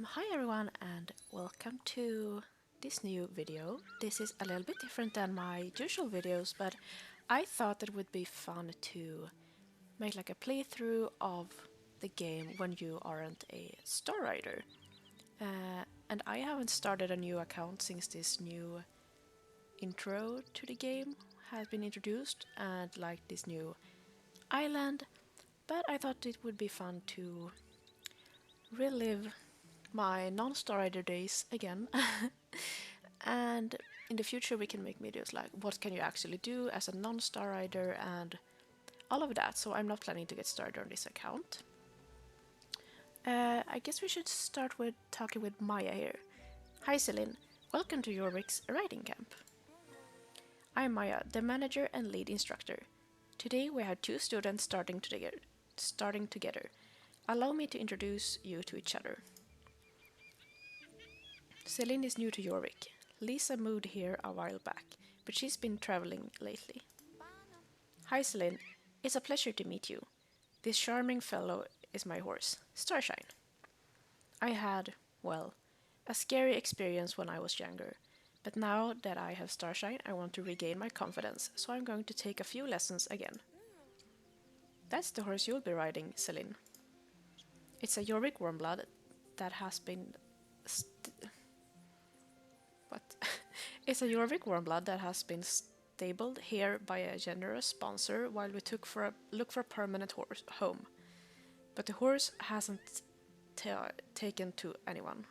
Hi everyone and welcome to this new video. This is a little bit different than my usual videos, but I thought it would be fun to make like a playthrough of the game when you aren't a Star Rider. And I haven't started a new account since this new intro to the game has been introduced and like this new island, but I thought it would be fun to relive my non-Star Rider days again. And in the future we can make videos like what can you actually do as a non-Star Rider and all of that, so I'm not planning to get started on this account. I guess we should start with talking with Maya here. Hi Celine, welcome to Jorvik's riding camp. I'm Maya, the manager and lead instructor. Today we have two students starting together. Allow me to introduce you to each other. Celine is new to Jorvik. Lisa moved here a while back, but she's been traveling lately. Hi Celine, it's a pleasure to meet you. This charming fellow is my horse, Starshine. I had, well, a scary experience when I was younger, but now that I have Starshine, I want to regain my confidence, so I'm going to take a few lessons again. That's the horse you'll be riding, Celine. It's a Jorvik warmblood that has been It's a Jorvik warmblood that has been stabled here by a generous sponsor while we look for a permanent home. But the horse hasn't taken to anyone.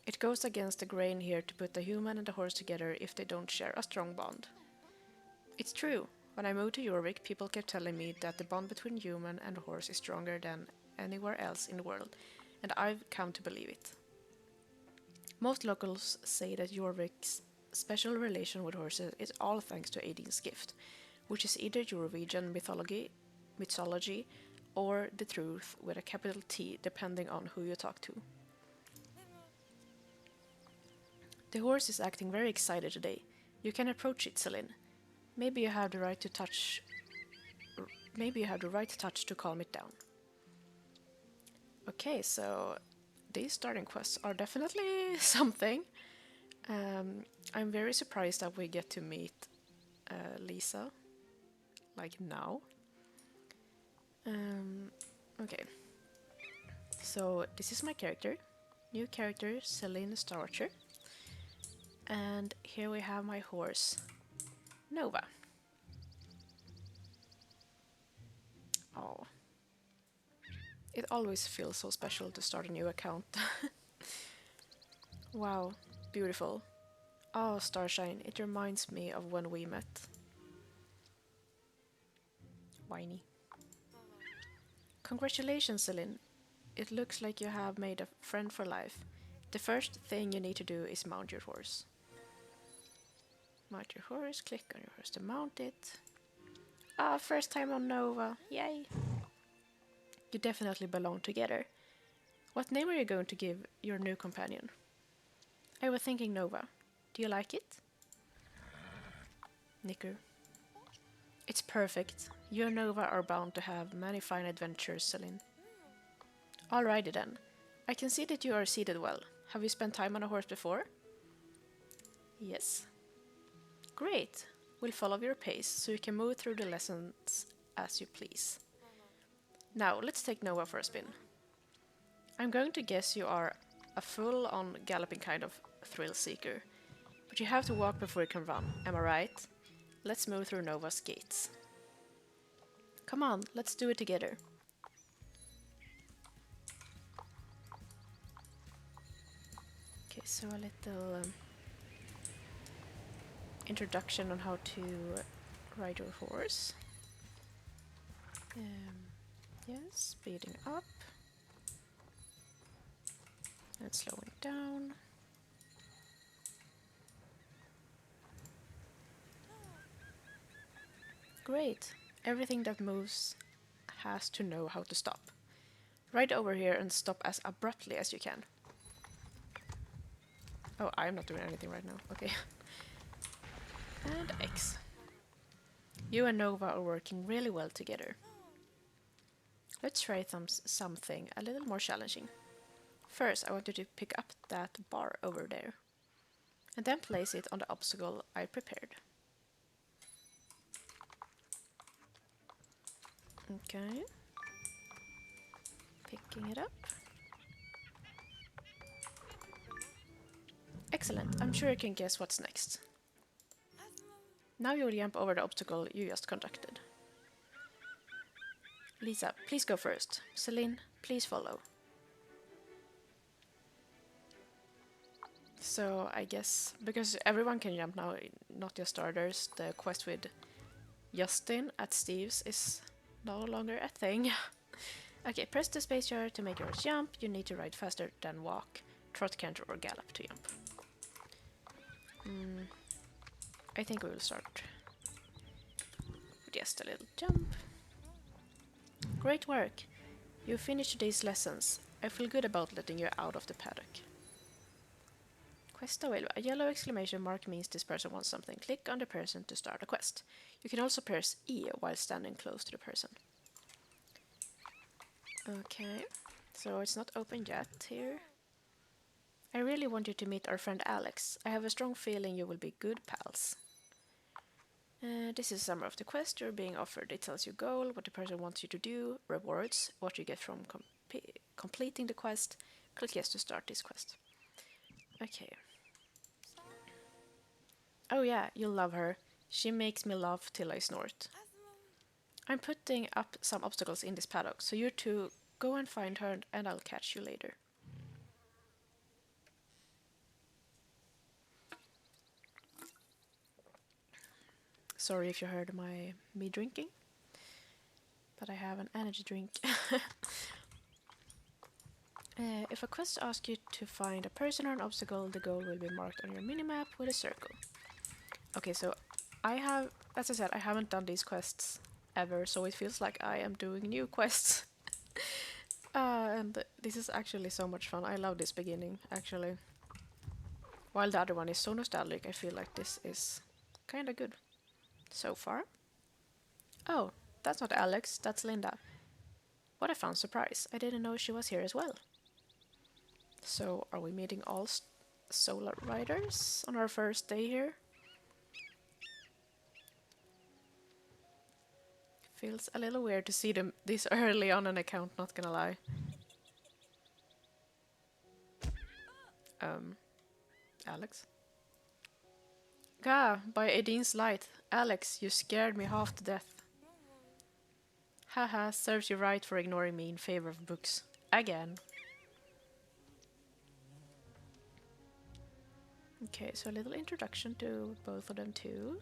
It goes against the grain here to put the human and the horse together if they don't share a strong bond. It's true. When I moved to Jorvik, people kept telling me that the bond between human and horse is stronger than anywhere else in the world, and I've come to believe it. Most locals say that Jorvik's special relation with horses is all thanks to Aidin's gift, which is either Eurovision mythology or the truth with a capital T depending on who you talk to. The horse is acting very excited today. You can approach it, Celine. Maybe you have the right touch to calm it down. Okay, so these starting quests are definitely something. I'm very surprised that we get to meet Lisa, like now. Okay, so this is my character, new character Celine Starwatcher, and here we have my horse, Nova. Oh, it always feels so special to start a new account. Wow, beautiful. Oh, Starshine, it reminds me of when we met. Whiny. Congratulations, Celine. It looks like you have made a friend for life. The first thing you need to do is mount your horse. Mount your horse, click on your horse to mount it. Ah, first time on Nova, yay! You definitely belong together. What name are you going to give your new companion? I was thinking Nova. Do you like it? Nicker. It's perfect. You and Nova are bound to have many fine adventures, Celine. Alrighty then. I can see that you are seated well. Have you spent time on a horse before? Yes. Great. We'll follow your pace so you can move through the lessons as you please. Now, let's take Nova for a spin. I'm going to guess you are a full-on galloping kind of thrill seeker. But you have to walk before you can run, am I right? Let's move through Nova's gates. Come on, let's do it together. Okay, so a little introduction on how to ride your horse. Yes, speeding up and slowing down. Great. Everything that moves has to know how to stop. Ride over here and stop as abruptly as you can. Oh, I'm not doing anything right now. Okay. And X. You and Nova are working really well together. Let's try something a little more challenging. First, I want you to pick up that bar over there, and then place it on the obstacle I prepared. Okay. Picking it up. Excellent. I'm sure you can guess what's next. Now you'll jump over the obstacle you just conducted. Lisa, please go first. Celine, please follow. So I guess, because everyone can jump now, not just starters, the quest with Justin at Steve's is no longer a thing. Okay, press the space bar to make yours jump. You need to ride faster than walk, trot, canter, or gallop to jump. I think we will start with just a little jump. Great work! You finished today's lessons. I feel good about letting you out of the paddock. Quest available. A yellow exclamation mark means this person wants something. Click on the person to start a quest. You can also press E while standing close to the person. Okay, so it's not open yet here. I really want you to meet our friend Alex. I have a strong feeling you will be good pals. This is a summary of the quest you're being offered. It tells you goal, what the person wants you to do, rewards, what you get from completing the quest. Click yes to start this quest. Okay. Oh yeah, you'll love her. She makes me laugh till I snort. I'm putting up some obstacles in this paddock, so you two go and find her and I'll catch you later. Sorry if you heard me drinking, but I have an energy drink. If a quest asks you to find a person or an obstacle, the goal will be marked on your minimap with a circle. Okay, so I have, as I said, I haven't done these quests ever, so it feels like I am doing new quests. And this is actually so much fun. I love this beginning, actually. While the other one is so nostalgic, I feel like this is kind of good so far. Oh, that's not Alex, that's Linda. What a fun surprise. I didn't know she was here as well. So, are we meeting all solo riders on our first day here? Feels a little weird to see them this early on an account, not gonna lie. Alex? Gah, by Aideen's light. Alex, you scared me half to death. Haha, serves you right for ignoring me in favor of books. Again. Okay, so a little introduction to both of them too.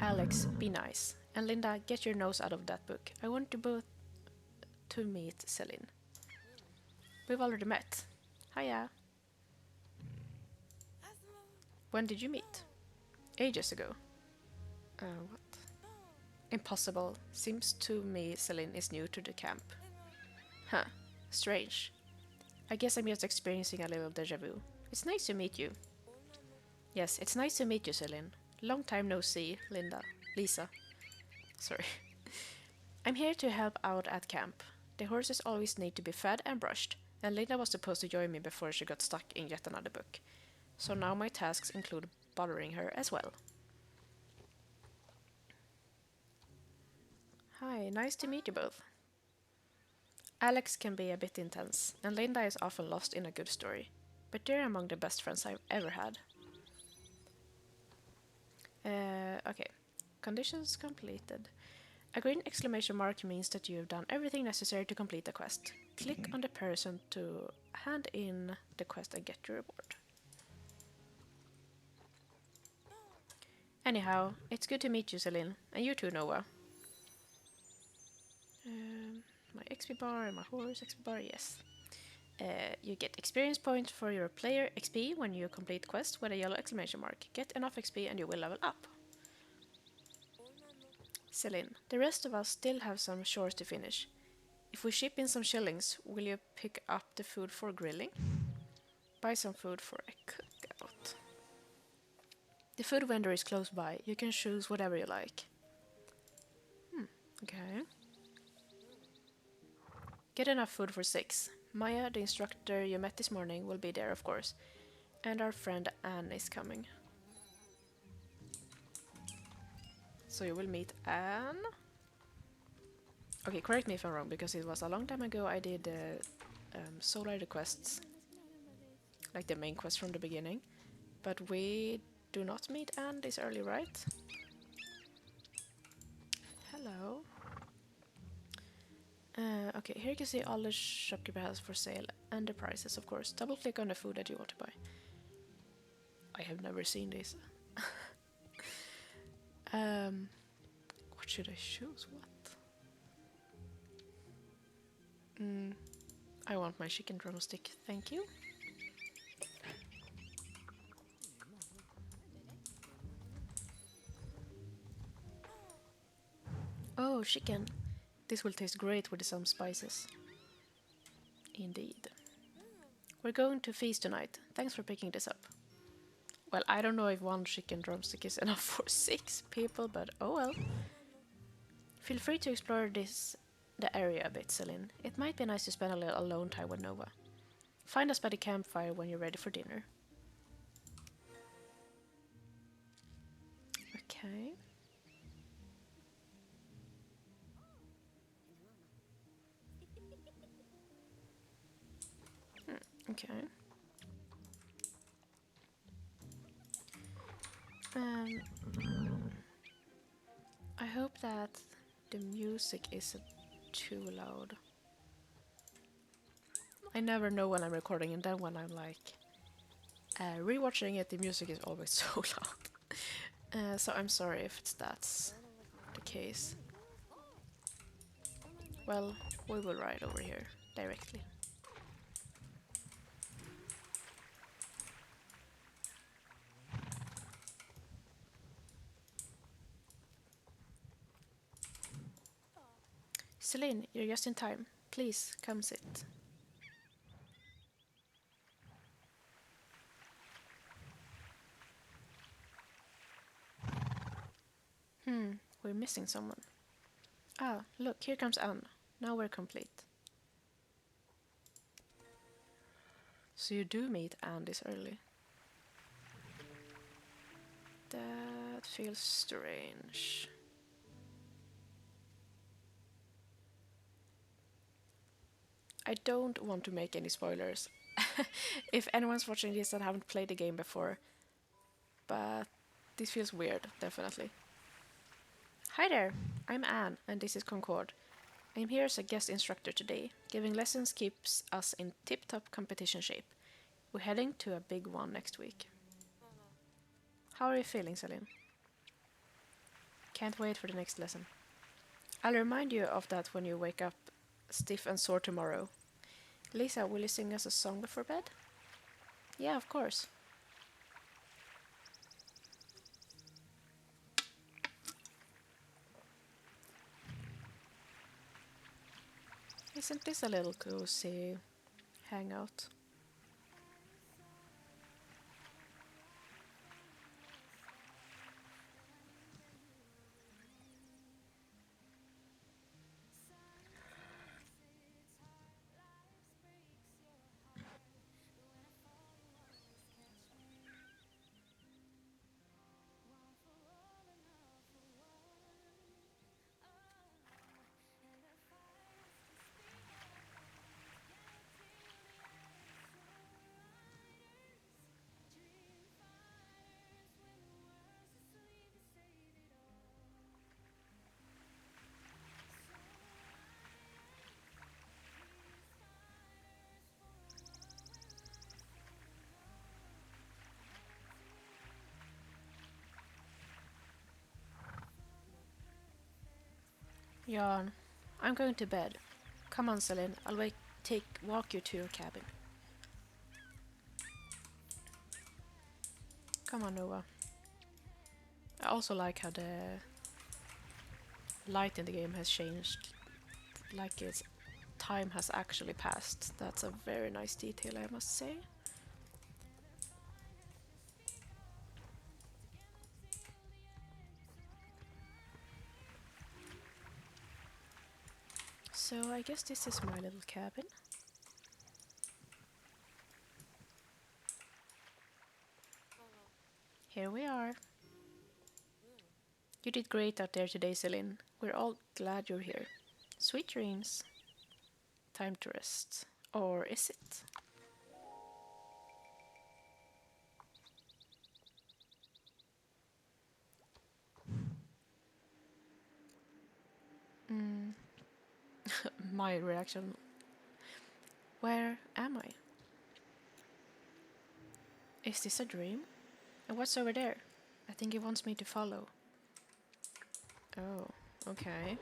Alex, be nice. And Linda, get your nose out of that book. I want you both to meet Celine. We've already met. Hiya. When did you meet? Ages ago. What? Impossible. Seems to me Celine is new to the camp. Huh. Strange. I guess I'm just experiencing a little deja vu. It's nice to meet you. Yes, it's nice to meet you, Celine. Long time no see, Linda. Lisa. Sorry. I'm here to help out at camp. The horses always need to be fed and brushed, and Linda was supposed to join me before she got stuck in yet another book. So now my tasks include bothering her as well. Hi, nice to meet you both. Alex can be a bit intense, and Linda is often lost in a good story, but they're among the best friends I've ever had. Okay. Conditions completed. A green exclamation mark means that you have done everything necessary to complete the quest. Click on the person to hand in the quest and get your reward. Anyhow, it's good to meet you, Celine, and you too, Noah. My XP bar and my horse XP bar, yes. You get experience points for your player XP when you complete quest with a yellow exclamation mark. Get enough XP and you will level up. Celine, the rest of us still have some chores to finish. If we ship in some shillings, will you pick up the food for grilling? Buy some food for a cookout. The food vendor is close by. You can choose whatever you like. Okay. Get enough food for 6. Maya, the instructor you met this morning, will be there, of course. And our friend Anne is coming. So you will meet Anne. Okay, correct me if I'm wrong, because it was a long time ago I did solo quests, like the main quest from the beginning. But we do not meet Anne this early, right? Hello. Okay, here you can see all the shopkeeper has for sale and the prices, of course. Double click on the food that you want to buy. I have never seen this. What should I choose? What? I want my chicken drumstick, thank you. Oh, chicken. This will taste great with some spices. Indeed. We're going to feast tonight. Thanks for picking this up. Well, I don't know if one chicken drumstick is enough for 6 people, but oh well. Feel free to explore the area a bit, Celine. It might be nice to spend a little alone time with Nova. Find us by the campfire when you're ready for dinner. Okay. Okay. Um, I hope that the music isn't too loud. I never know when I'm recording, and then when I'm like rewatching it, the music is always so loud. So I'm sorry if that's the case. Well, we will ride over here directly. Celine, you're just in time. Please, come sit. We're missing someone. Ah, look, here comes Anne. Now we're complete. So you do meet Anne this early. That feels strange. I don't want to make any spoilers. If anyone's watching this that haven't played the game before, but this feels weird, definitely. Hi there, I'm Anne, and this is Concord. I'm here as a guest instructor today. Giving lessons keeps us in tip-top competition shape. We're heading to a big one next week. How are you feeling, Celine? Can't wait for the next lesson. I'll remind you of that when you wake up stiff and sore tomorrow. Lisa, will you sing us a song before bed? Yeah, of course. Isn't this a little cozy hangout? Yarn, I'm going to bed. Come on, Celine, I'll walk you to your cabin. Come on, Noah. I also like how the light in the game has changed. Like its time has actually passed. That's a very nice detail, I must say. So I guess this is my little cabin. Here we are. You did great out there today, Celine. We're all glad you're here. Sweet dreams. Time to rest. Or is it? My reaction. Where am I? Is this a dream? And what's over there? I think it wants me to follow. Oh, okay.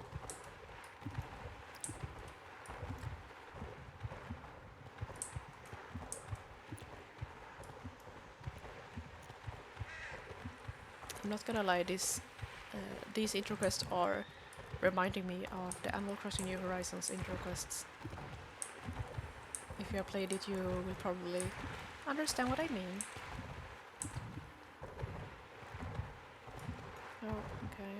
I'm not gonna lie, these intro quests are reminding me of the Animal Crossing New Horizons intro quests. If you have played it, you will probably understand what I mean. Oh, okay.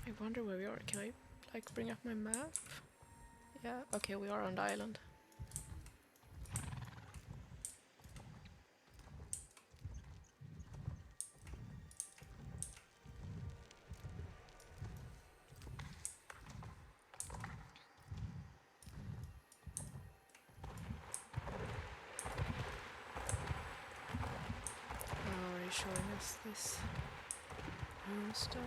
I wonder where we are. Can I, like, bring up my map? Yeah, okay, we are on the island. Oh, are you showing us this runestone?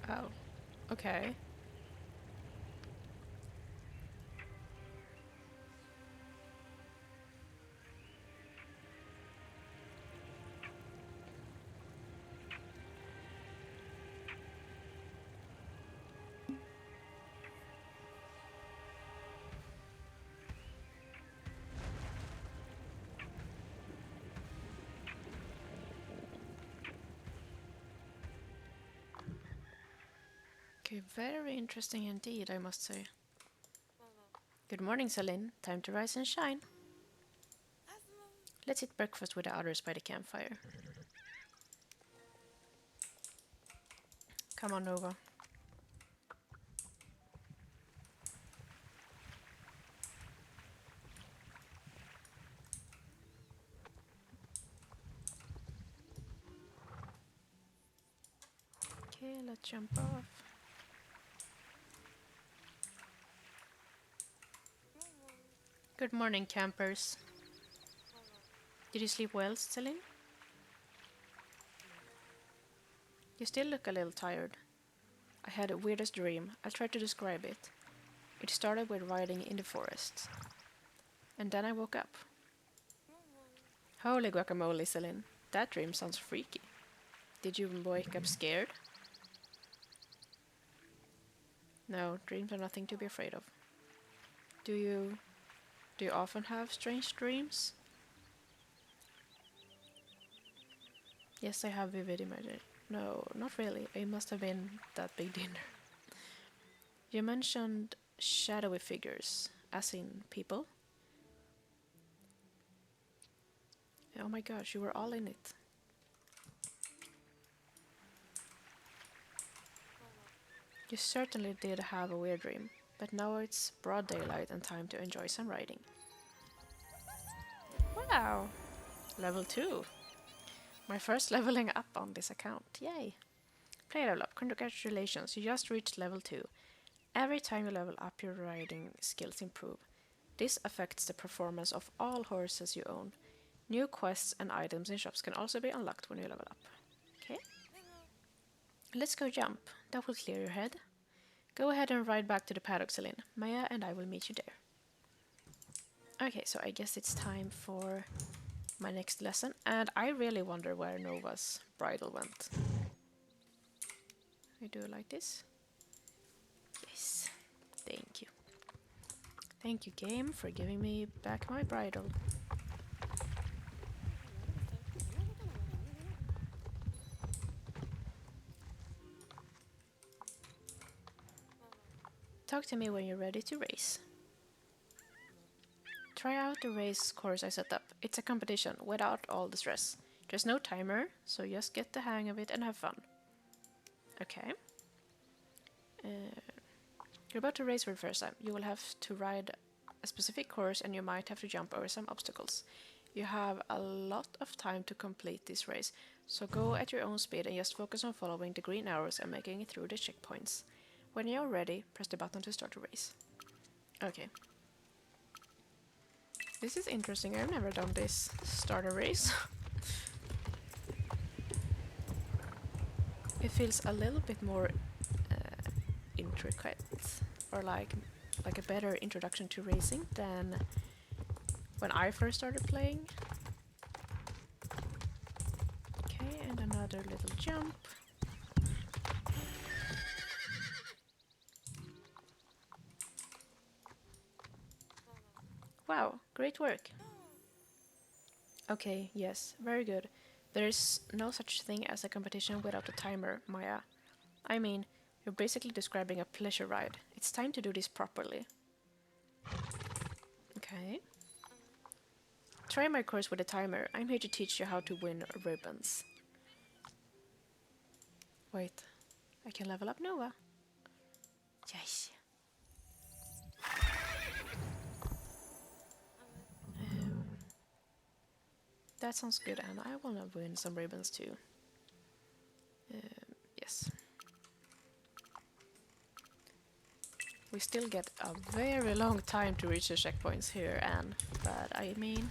Oh, okay. Okay, very interesting indeed, I must say. Good morning, Celine. Time to rise and shine. Let's eat breakfast with the others by the campfire. Come on, Nova. Okay, let's jump off. Good morning, campers. Did you sleep well, Celine? You still look a little tired. I had the weirdest dream. I'll try to describe it. It started with riding in the forest. And then I woke up. Holy guacamole, Celine. That dream sounds freaky. Did you wake up scared? No, dreams are nothing to be afraid of. Do you often have strange dreams? Yes, I have vivid images. No, not really. It must have been that big dinner. You mentioned shadowy figures, as in people. Oh my gosh, you were all in it. You certainly did have a weird dream, but now it's broad daylight and time to enjoy some riding. Wow! Level 2. My first leveling up on this account. Yay! Play level up. Congratulations, you just reached level 2. Every time you level up, your riding skills improve. This affects the performance of all horses you own. New quests and items in shops can also be unlocked when you level up. Okay. Let's go jump. That will clear your head. Go ahead and ride back to the paddock, Celine. Maya and I will meet you there. Okay, so I guess it's time for my next lesson. And I really wonder where Nova's bridle went. I do it like this. Yes. Thank you. Thank you, game, for giving me back my bridle. Talk to me when you're ready to race. Try out the race course I set up. It's a competition without all the stress. There's no timer, so just get the hang of it and have fun. Okay. You're about to race for the first time. You will have to ride a specific course and you might have to jump over some obstacles. You have a lot of time to complete this race, so go at your own speed and just focus on following the green arrows and making it through the checkpoints. When you're ready, press the button to start the race. Okay. This is interesting. I've never done this starter race. It feels a little bit more intricate, or like a better introduction to racing than when I first started playing. Okay, and another little jump. Wow, great work. Okay, yes, very good. There is no such thing as a competition without a timer, Maya. I mean, you're basically describing a pleasure ride. It's time to do this properly. Okay. Try my course with a timer. I'm here to teach you how to win ribbons. Wait, I can level up Nova. Yes. That sounds good, and I want to win some ribbons too. Yes. We still get a very long time to reach the checkpoints here, Anne. But I mean,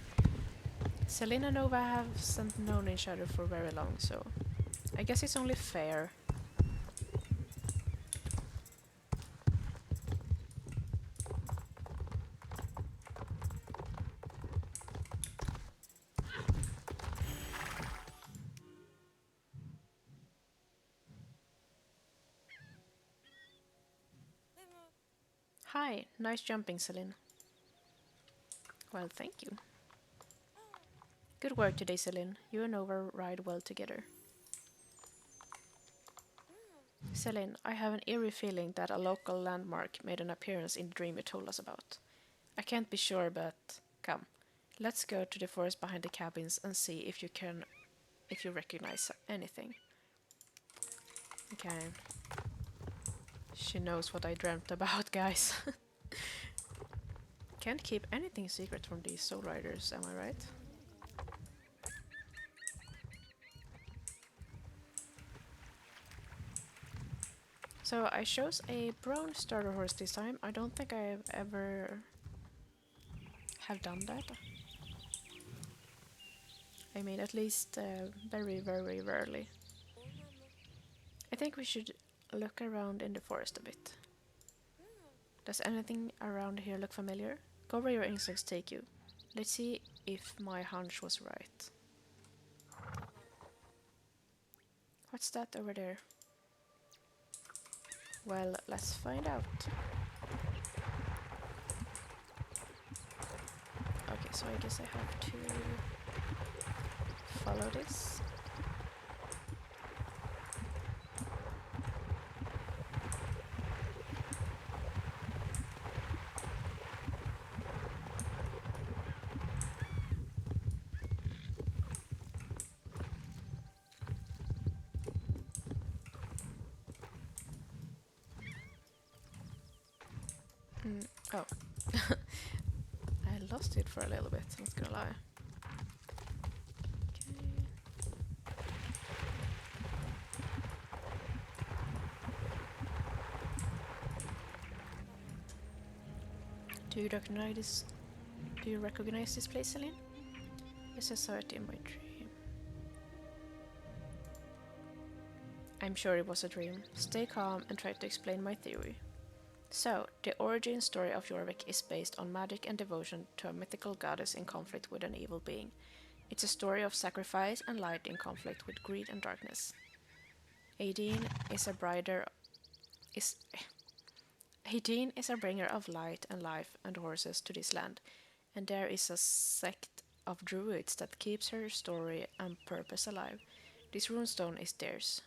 Celine and Nova haven't known each other for very long, so I guess it's only fair. Hi, nice jumping, Celine. Well, thank you. Good work today, Celine. You and Nova ride well together. Celine, I have an eerie feeling that a local landmark made an appearance in the dream you told us about. I can't be sure, but come. Let's go to the forest behind the cabins and see if you recognize anything. Okay. She knows what I dreamt about, guys. Can't keep anything secret from these soul riders, am I right? So I chose a brown starter horse this time. I don't think I've ever have done that. I mean, at least very, very rarely. I think we should look around in the forest a bit. Does anything around here look familiar? Go where your instincts take you. Let's see if my hunch was right. What's that over there? Well, let's find out. Okay, so I guess I have to follow this. Oh. I lost it for a little bit, not gonna lie. Okay. Do you recognize this place, Celine? Yes, I saw it in my dream. I'm sure it was a dream. Stay calm and try to explain my theory. So, the origin story of Jorvik is based on magic and devotion to a mythical goddess in conflict with an evil being. It's a story of sacrifice and light in conflict with greed and darkness. Aideen is a brider is Hedin is a bringer of light and life and horses to this land, and there is a sect of druids that keeps her story and purpose alive. This runestone is theirs.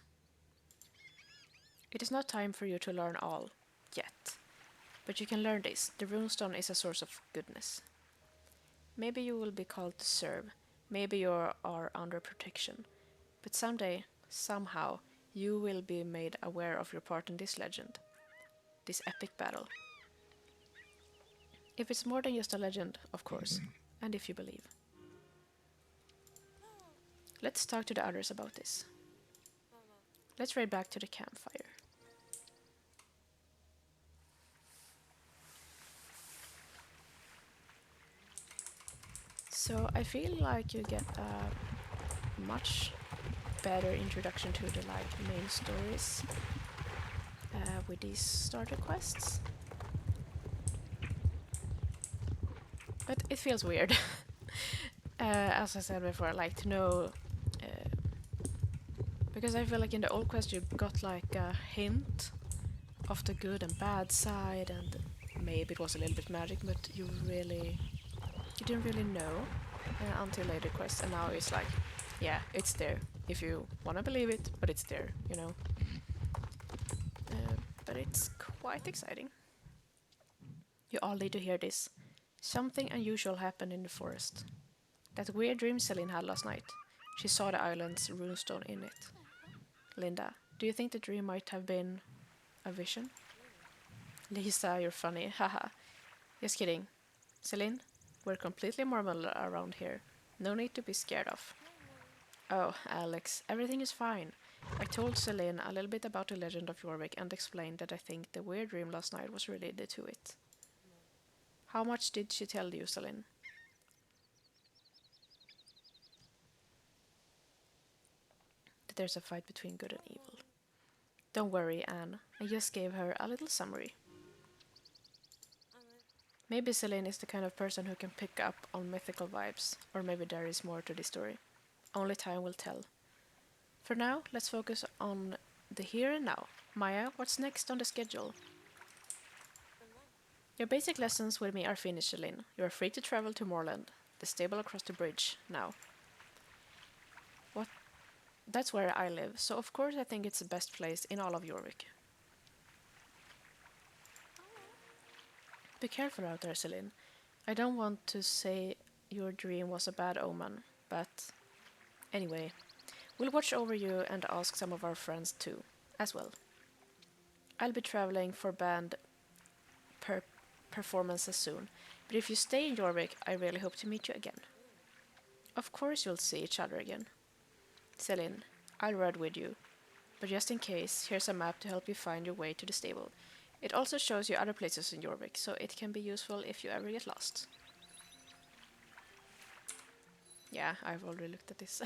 It is not time for you to learn all, yet. But you can learn this. The runestone is a source of goodness. Maybe you will be called to serve. Maybe you are under protection. But someday, somehow, you will be made aware of your part in this legend. This epic battle. If it's more than just a legend, of course. And if you believe. Let's talk to the others about this. Let's raid back to the campfire. So I feel like you get a much better introduction to the main stories with these starter quests. But it feels weird. As I said before, I like to know because I feel like in the old quest you got like a hint of the good and bad side, and maybe it was a little bit magic, but you didn't really know until later quests, and now it's like, yeah, it's there if you want to believe it, but it's there, you know. But it's quite exciting. You all need to hear this. Something unusual happened in the forest. That weird dream Celine had last night. She saw the island's runestone in it. Linda, do you think the dream might have been a vision? Lisa, you're funny, haha. Just kidding. Celine, we're completely normal around here. No need to be scared of. Oh, Alex, everything is fine. I told Celine a little bit about the legend of Jorvik and explained that I think the weird dream last night was related to it. How much did she tell you, Celine? That there's a fight between good and evil. Don't worry, Anne. I just gave her a little summary. Maybe Celine is the kind of person who can pick up on mythical vibes, or maybe there is more to the story. Only time will tell. For now, let's focus on the here and now. Maya, what's next on the schedule? Your basic lessons with me are finished, Celine. You are free to travel to Moorland, the stable across the bridge, now. What? That's where I live, so of course I think it's the best place in all of Jorvik. Be careful out there, Celine. I don't want to say your dream was a bad omen, but anyway, we'll watch over you and ask some of our friends too, as well. I'll be traveling for band performances soon, but if you stay in Jorvik, I really hope to meet you again. Of course you'll see each other again. Celine, I'll ride with you, but just in case, here's a map to help you find your way to the stable. It also shows you other places in Jorvik, so it can be useful if you ever get lost. Yeah, I've already looked at this.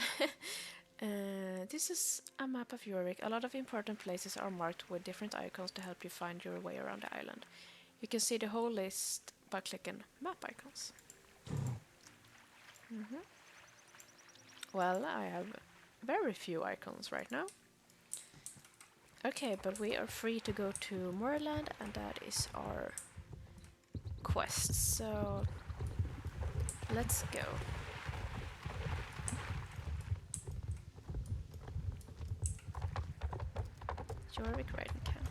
This is a map of Jorvik. A lot of important places are marked with different icons to help you find your way around the island. You can see the whole list by clicking map icons. Well, I have very few icons right now. Okay, but we are free to go to Moorland, and that is our quest. So let's go. Jorvik riding camp.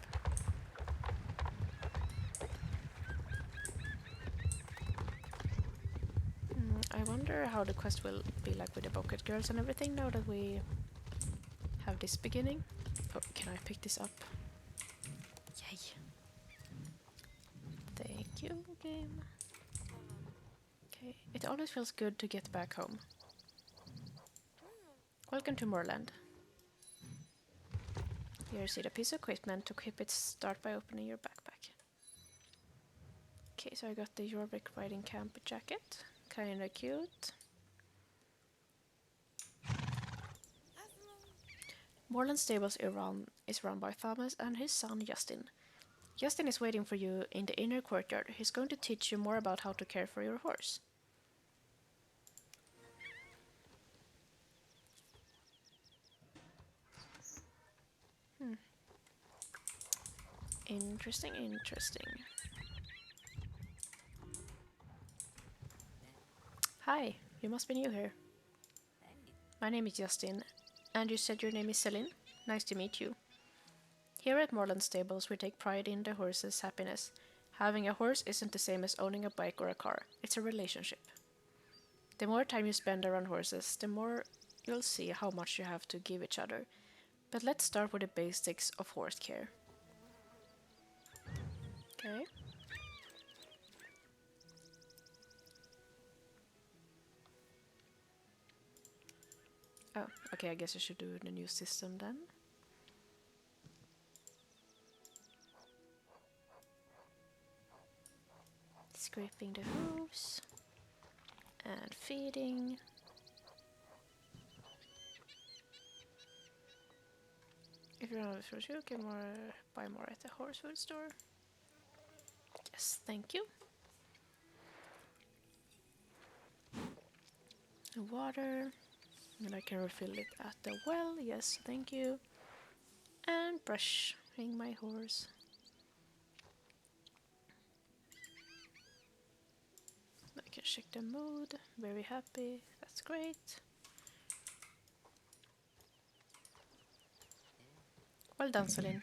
I wonder how the quest will be like with the bucket girls and everything now that we have this beginning. Oh, can I pick this up? Yay! Thank you, game. Okay, it always feels good to get back home. Welcome to Moorland. Here, see the piece of equipment. To equip it, start by opening your backpack. Okay, so I got the Jorvik riding camp jacket. Kinda cute. Moorland Stables is run by Thomas and his son Justin. Justin is waiting for you in the inner courtyard. He's going to teach you more about how to care for your horse. Interesting, interesting. Hi, you must be new here. My name is Justin, and you said your name is Celine? Nice to meet you. Here at Moreland Stables, we take pride in the horse's happiness. Having a horse isn't the same as owning a bike or a car, it's a relationship. The more time you spend around horses, the more you'll see how much you have to give each other. But let's start with the basics of horse care. Okay. Oh, okay, I guess I should do the new system then. Scraping the hooves and feeding. If you're not sure, you can buy more at the horse food store. Yes, thank you. Water, and I can refill it at the well. Yes, thank you. And brushing my horse. I can check the mood. Very happy. That's great. Well done, Celine.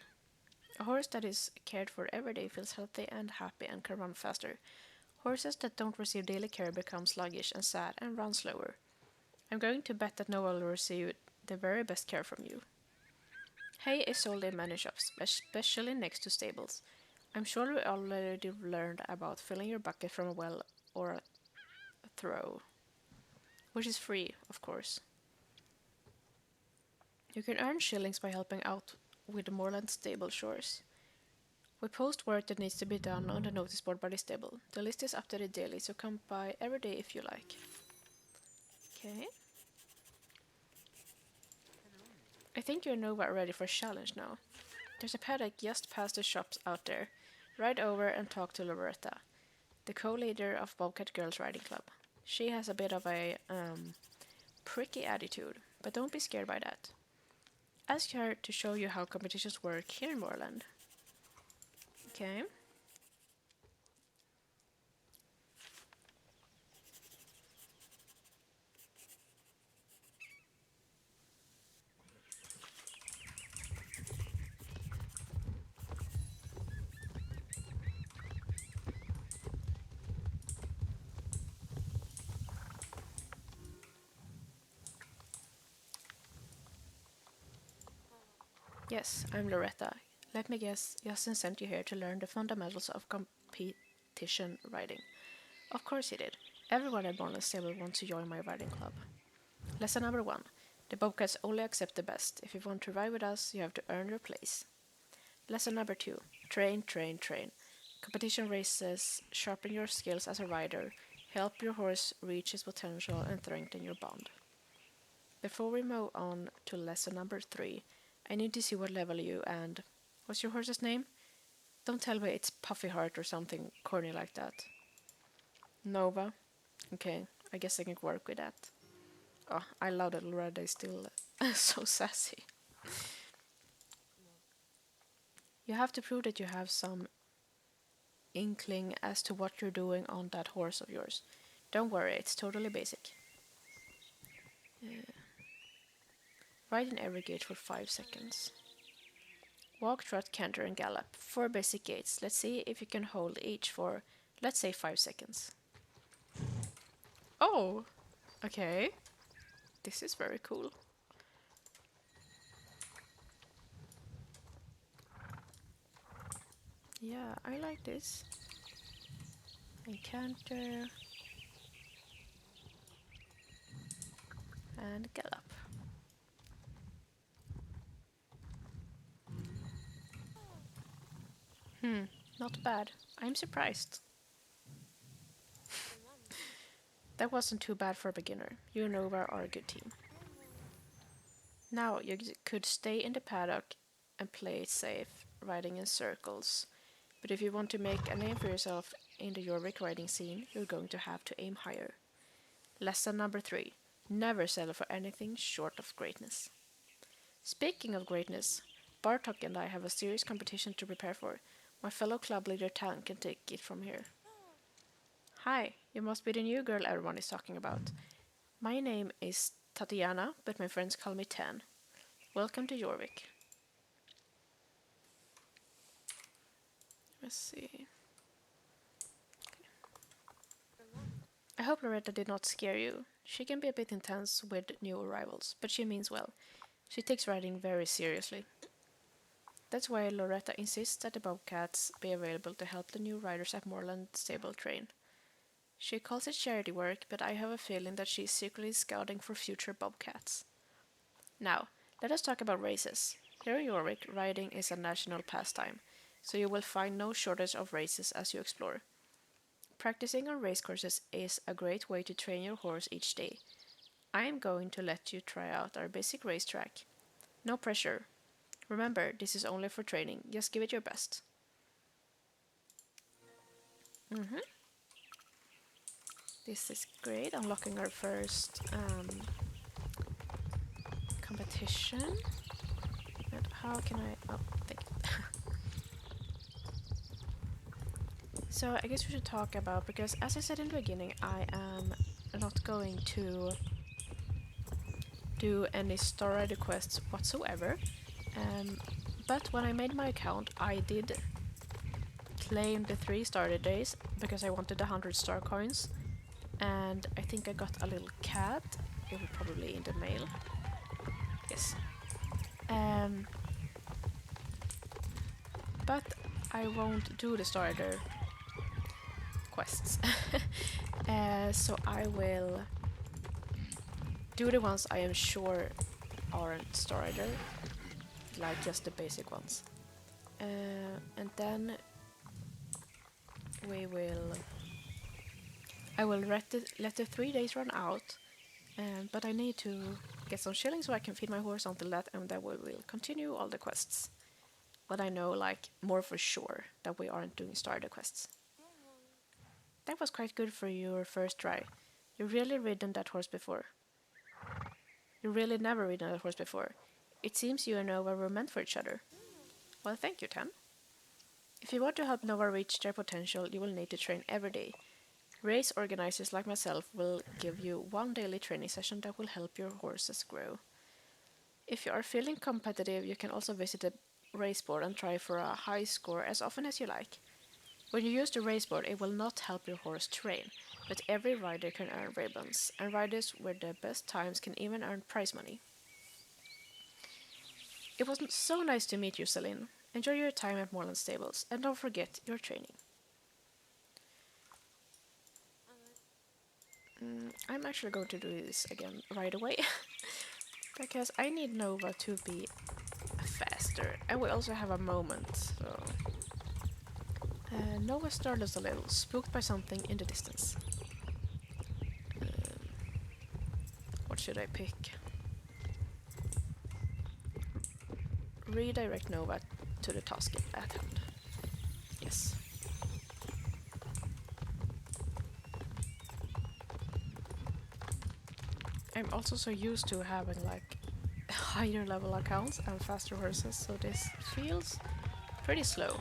A horse that is cared for every day feels healthy and happy and can run faster. Horses that don't receive daily care become sluggish and sad and run slower. I'm going to bet that no one will receive the very best care from you. Hay is sold in many shops, especially next to stables. I'm sure we already learned about filling your bucket from a well or a throw, which is free, of course. You can earn shillings by helping out with the moorland stable chores. We post work that needs to be done on the notice board by the stable. The list is updated daily, so come by every day if you like. Okay. I think you're Nova ready for a challenge now. There's a paddock just past the shops out there. Ride over and talk to Loretta, the co-leader of Bobcat Girls Riding Club. She has a bit of a pricky attitude, but don't be scared by that. Ask her to show you how competitions work here in Moreland. Okay. Yes, I'm Loretta. Let me guess, Justin sent you here to learn the fundamentals of competition riding. Of course he did. Everyone at Barnley Stable wants to join my riding club. Lesson number 1. The Bobcats only accept the best. If you want to ride with us, you have to earn your place. Lesson number 2. Train, train, train. Competition races sharpen your skills as a rider, help your horse reach his potential, and strengthen your bond. Before we move on to lesson number 3, I need to see what level you and... What's your horse's name? Don't tell me it's Puffy Heart or something corny like that. Nova. Okay, I guess I can work with that. Oh, I love that Loretta is still so sassy. You have to prove that you have some inkling as to what you're doing on that horse of yours. Don't worry, it's totally basic. Ride in every gait for 5 seconds. Walk, trot, canter, and gallop. 4 basic gaits. Let's see if you can hold each for, let's say, 5 seconds. Oh! Okay. This is very cool. Yeah, I like this. And canter. And gallop. Not bad. I'm surprised. That wasn't too bad for a beginner. You and Nova are a good team. Now you could stay in the paddock and play it safe, riding in circles. But if you want to make a name for yourself in the Jorvik riding scene, you're going to have to aim higher. Lesson number 3. Never settle for anything short of greatness. Speaking of greatness, Bartok and I have a serious competition to prepare for. My fellow club leader Tan can take it from here. Hi, you must be the new girl everyone is talking about. My name is Tatiana, but my friends call me Tan. Welcome to Jorvik. Let's see. I hope Loretta did not scare you. She can be a bit intense with new arrivals, but she means well. She takes riding very seriously. That's why Loretta insists that the Bobcats be available to help the new riders at Moorland Stable train. She calls it charity work, but I have a feeling that she is secretly scouting for future Bobcats. Now, let us talk about races. Here in Jorvik, riding is a national pastime, so you will find no shortage of races as you explore. Practicing on race courses is a great way to train your horse each day. I am going to let you try out our basic racetrack. No pressure. Remember, this is only for training. Just give it your best. Mhm. This is great. Unlocking our first competition. And how can I... Oh, thank you. So I guess we should talk about, because as I said in the beginning, I am not going to do any star rider quests whatsoever. Um, but when I made my account, I did claim the 3 starter days because I wanted 100 star coins, and I think I got a little cat. It will probably in the mail. Yes. But I won't do the starter quests. So I will do the ones I am sure aren't starter, like just the basic ones. And then we will... I will let the 3 days run out, but I need to get some shilling so I can feed my horse until that, and then we will continue all the quests. But I know, like, more for sure that we aren't doing starter quests. That was quite good for your first try. You've really ridden that horse before. You really never ridden that horse before. It seems you and Nova were meant for each other. Well, thank you, Tan. If you want to help Nova reach their potential, you will need to train every day. Race organizers like myself will give you one daily training session that will help your horses grow. If you are feeling competitive, you can also visit the race board and try for a high score as often as you like. When you use the race board, it will not help your horse train, but every rider can earn ribbons, and riders with the best times can even earn prize money. It was so nice to meet you, Celine. Enjoy your time at Moorland Stables, and don't forget your training. I'm actually going to do this again right away, because I need Nova to be faster, and we also have a moment, so... Nova startles a little, spooked by something in the distance. What should I pick? Redirect Nova to the task at hand. Yes. I'm also so used to having like higher level accounts and faster horses, so this feels pretty slow.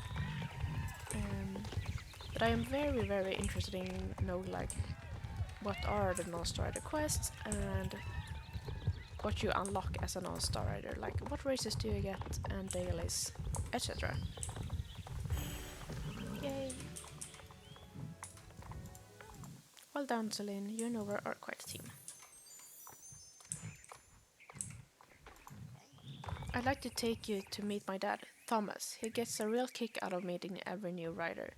But I am very, very interested in knowing like what are the non-star rider quests and what you unlock as a non-star rider, like what races do you get and dailies, etc. Yay! Well done, Celine, you and Nova are quite a team. I'd like to take you to meet my dad, Thomas. He gets a real kick out of meeting every new rider.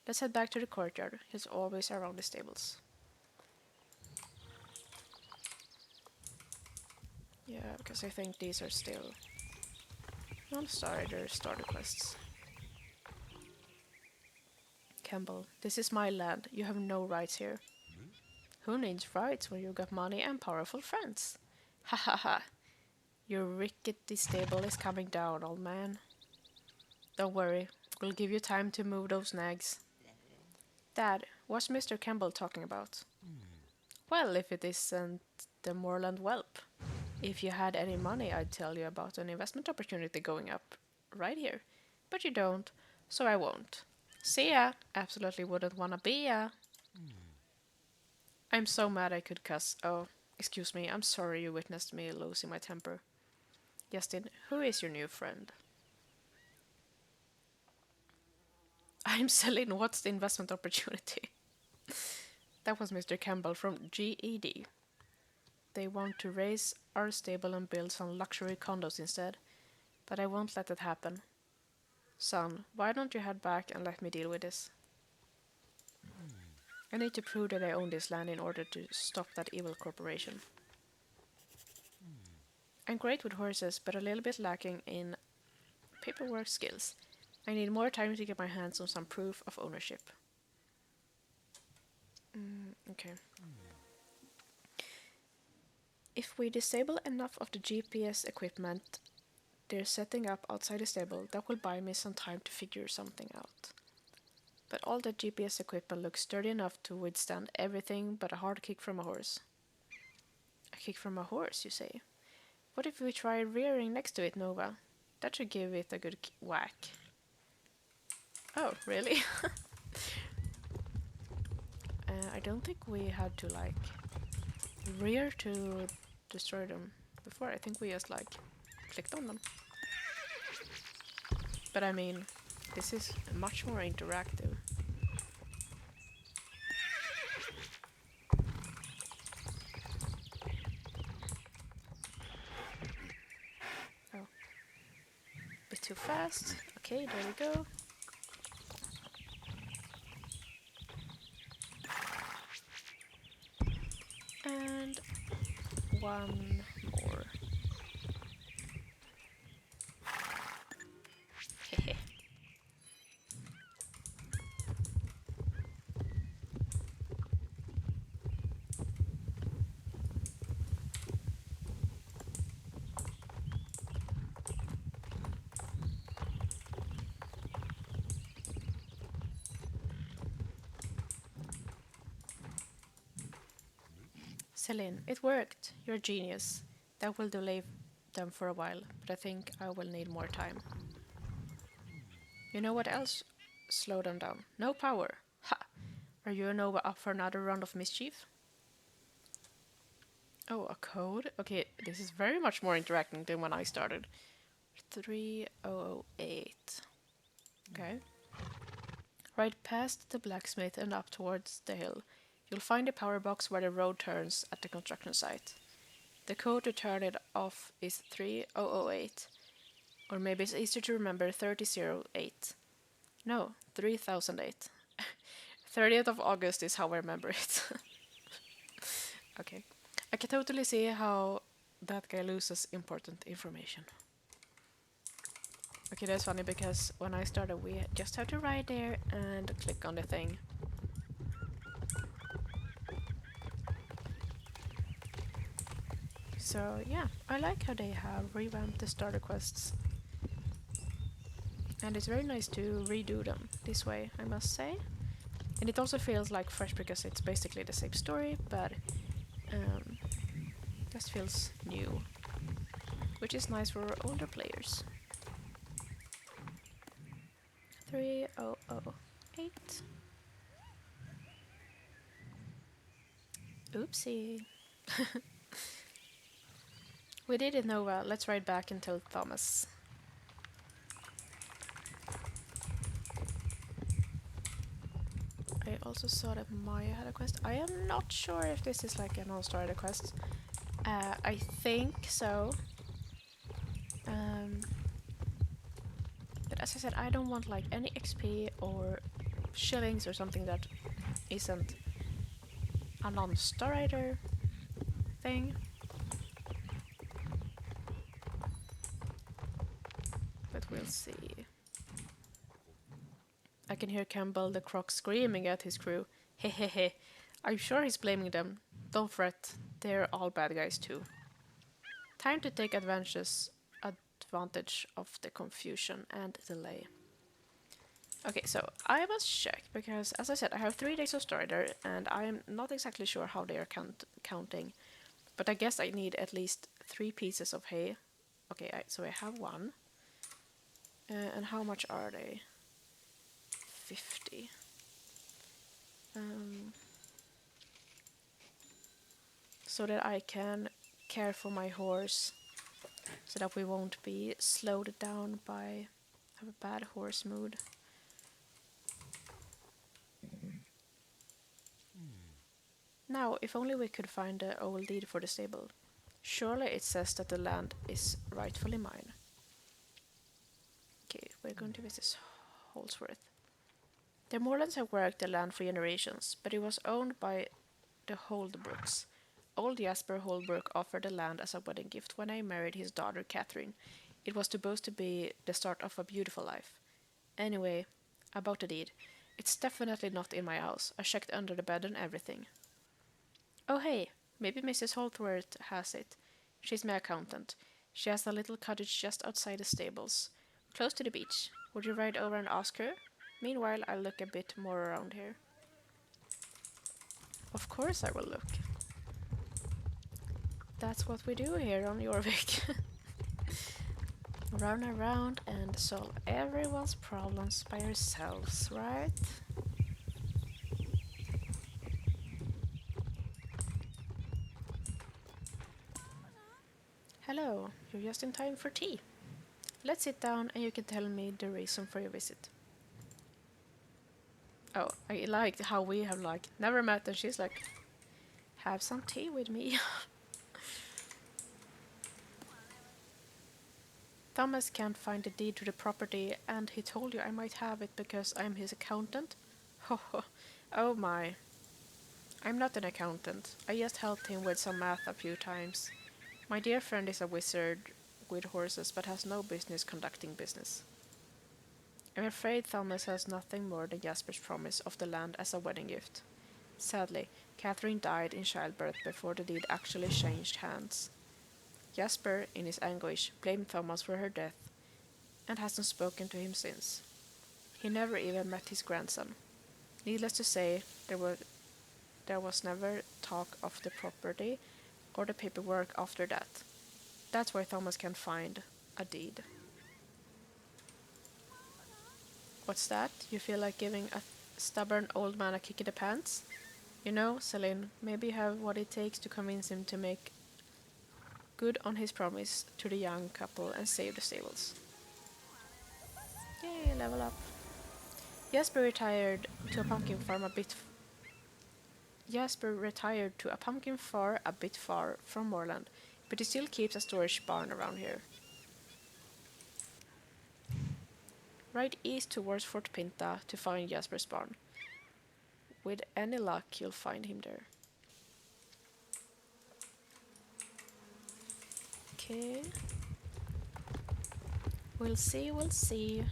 Let's head back to the courtyard. He's always around the stables. Yeah, because I think these are still non-star rider starter quests. Campbell, this is my land. You have no rights here. Who needs rights when you got money and powerful friends? Ha ha ha. Your rickety stable is coming down, old man. Don't worry, we'll give you time to move those nags. Dad, what's Mr. Campbell talking about? Well, if it isn't the moorland whelp. If you had any money, I'd tell you about an investment opportunity going up right here. But you don't, so I won't. See ya! Absolutely wouldn't wanna be ya. I'm so mad I could cuss. Oh, excuse me, I'm sorry you witnessed me losing my temper. Justin, who is your new friend? I'm selling what's the investment opportunity? That was Mr. Campbell from GED. They want to raise our stable and build some luxury condos instead, but I won't let that happen. Son, why don't you head back and let me deal with this? I need to prove that I own this land in order to stop that evil corporation. I'm great with horses, but a little bit lacking in paperwork skills. I need more time to get my hands on some proof of ownership. Okay. If we disable enough of the GPS equipment they're setting up outside the stable, that will buy me some time to figure something out. But all that GPS equipment looks sturdy enough to withstand everything but a hard kick from a horse. A kick from a horse, you say? What if we try rearing next to it, Nova? That should give it a good whack. Oh, really? I don't think we had to, like, rear to destroy them before. I think we just, like, clicked on them. But I mean, this is much more interactive. Oh, bit too fast. Okay, there we go. And one more. Hehe. Celine, it worked. You're a genius. That will delay them for a while, but I think I will need more time. You know what else? Slow them down. No power. Ha! Are you and Nova up for another round of mischief? Oh, a code? Okay, this is very much more interacting than when I started. 3008. Okay. Right past the blacksmith and up towards the hill. You'll find a power box where the road turns at the construction site. The code to turn it off is 3008. Or maybe it's easier to remember 3008. No, 3008. 30th of August is how I remember it. Okay. I can totally see how that guy loses important information. Okay, that's funny because when I started we just have to ride there and click on the thing. So yeah, I like how they have revamped the starter quests. And it's very nice to redo them this way, I must say. And it also feels like fresh because it's basically the same story, but just feels new. Which is nice for older players. 3008. Oopsie. We did it, Nova. Let's ride back and tell Thomas. I also saw that Maya had a quest. I am not sure if this is like an all-starter quest. I think so. But as I said, I don't want like any XP or shillings or something that isn't a non-starter thing. But we'll see. I can hear Campbell the Croc screaming at his crew. Hehehe. I'm sure he's blaming them. Don't fret, they're all bad guys too. Time to take advantage of the confusion and delay. Okay, so I must check, because as I said, I have 3 days of starter, and I am not exactly sure how they are counting. But I guess I need at least 3 pieces of hay. Okay, so I have 1. And how much are they? 50. Um, so that I can care for my horse, so that we won't be slowed down by have a bad horse mood. Now, if only we could find the old deed for the stable. Surely it says that the land is rightfully mine. Okay, we're going to visit Holsworth. The Morlands have worked the land for generations, but it was owned by the Holdbrooks. Old Jasper Holbrook offered the land as a wedding gift when I married his daughter Catherine. It was supposed to be the start of a beautiful life. Anyway, about the deed. It's definitely not in my house. I checked under the bed and everything. Oh hey, maybe Mrs. Holsworth has it. She's my accountant. She has a little cottage just outside the stables, close to the beach. Would you ride over and ask her? Meanwhile, I'll look a bit more around here. Of course I will look. That's what we do here on Jorvik. Run around and solve everyone's problems by ourselves, right? Hello, you're just in time for tea. Let's sit down and you can tell me the reason for your visit. Oh, I liked how we have like never met and she's like, have some tea with me. Thomas can't find the deed to the property and he told you I might have it because I'm his accountant? Oh my. I'm not an accountant. I just helped him with some math a few times. My dear friend is a wizard with horses but has no business conducting business. I'm afraid Thomas has nothing more than Jasper's promise of the land as a wedding gift. Sadly, Catherine died in childbirth before the deed actually changed hands. Jasper, in his anguish, blamed Thomas for her death and hasn't spoken to him since. He never even met his grandson. Needless to say, there was never talk of the property or the paperwork after that. That's why Thomas can't find a deed. What's that? You feel like giving a stubborn old man a kick in the pants? You know, Celine, maybe you have what it takes to convince him to make good on his promise to the young couple and save the stables. Yay, level up. Jasper retired to a pumpkin farm a bit Jasper retired to a pumpkin farm a bit far from Moorland, but he still keeps a storage barn around here. Ride east towards Fort Pinta to find Jasper's barn. With any luck, you'll find him there. Okay. We'll see, we'll see.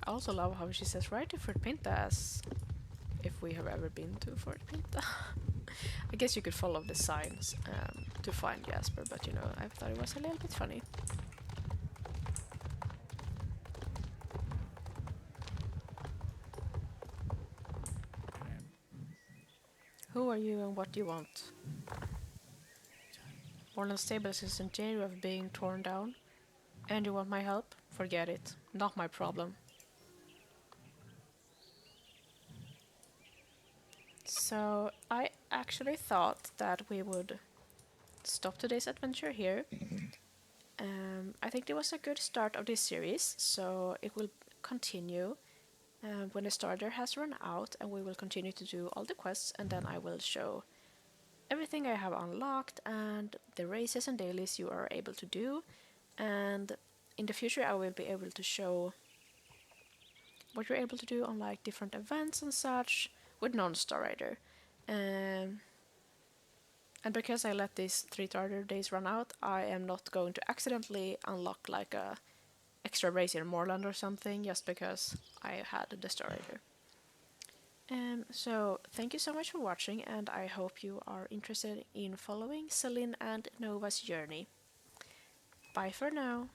I also love how she says right to Fort Pinta as if we have ever been to Fort Pinta. I guess you could follow the signs to find Jasper, but you know, I thought it was a little bit funny. Who are you and what do you want? Orland Stables is in danger of being torn down. And you want my help? Forget it. Not my problem. So, I actually thought that we would stop today's adventure here. I think it was a good start of this series, so it will continue when the starter has run out, and we will continue to do all the quests, and then I will show everything I have unlocked and the races and dailies you are able to do, and in the future I will be able to show what you're able to do on like different events and such with non-Star Rider. And because I let these 3 starter days run out, I am not going to accidentally unlock like a extra race in Moorland or something just because I had the Star Rider. So thank you so much for watching, and I hope you are interested in following Celine and Nova's journey. Bye for now.